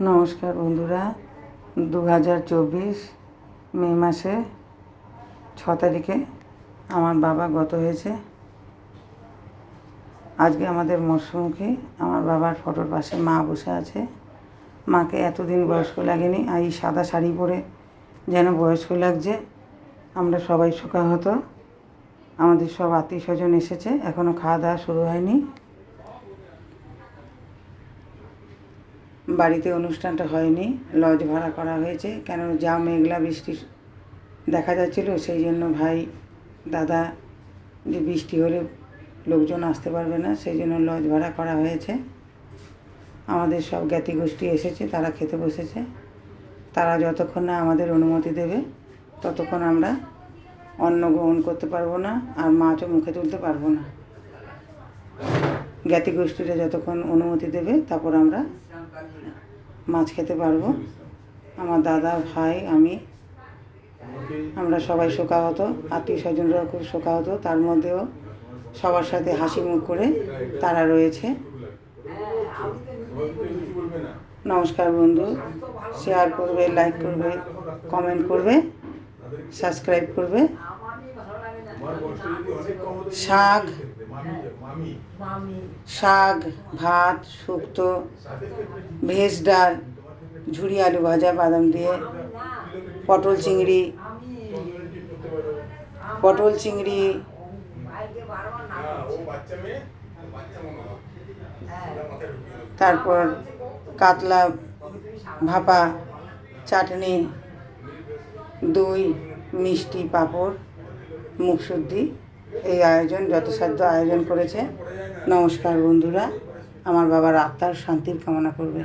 নমস্কার বন্ধুরা, 2024 মে মাসে 6 তারিখে আমার বাবা গত হয়েছে। আজকে আমাদের মৎস্যমুখী আমার বাবার ফটোর পাশে মা বসে আছে। মাকে এতদিন বয়স্ক লাগেনি, আর এই সাদা শাড়ি পরে যেন বয়স্ক লাগছে। আমরা সবাই শোকাহত। আমাদের সব আত্মীয় স্বজন এসেছে, এখনও খাওয়া দাওয়া শুরু হয়নি। বাড়িতে অনুষ্ঠানটা হয়নি, লজ ভাড়া করা হয়েছে। কেন যা মেঘলা বৃষ্টি দেখা যাচ্ছিল, সেই জন্য ভাই দাদা যে বৃষ্টি হলে লোকজন আসতে পারবে না, সেই জন্য লজ ভাড়া করা হয়েছে। আমাদের সব জ্ঞাতি গোষ্ঠী এসেছে, তারা খেতে বসেছে। তারা যতক্ষণ না আমাদের অনুমতি দেবে ততক্ষণ আমরা অন্ন গ্রহণ করতে পারবো না, আর মাছও মুখে তুলতে পারবো না। জ্ঞাতি গোষ্ঠীরা যতক্ষণ অনুমতি দেবে তারপর আমরা মাছ খেতে পারবো। আমার দাদা, ভাই, আমরা সবাই শোকাহত, আত্মীয় স্বজনরাও খুব শোকাহত। তার মধ্যেও সবার সাথে হাসি মুখ করে তারা রয়েছে। নমস্কার বন্ধু, শেয়ার করবে, লাইক করবে, কমেন্ট করবে, সাবস্ক্রাইব করবে। শাক, ভাত, শুক্তো, ভেজ ডাল, ঝুরি আলু ভাজা বাদাম দিয়ে, পটল চিংড়ি, তারপর কাতলা ভাপা, চাটনি, দই, মিষ্টি, পাঁপড়, মুখশুদ্ধি, এই আয়োজন যথাসাধ্য আয়োজন করেছে। নমস্কার বন্ধুরা, আমার বাবার আত্মার শান্তির কামনা করবে।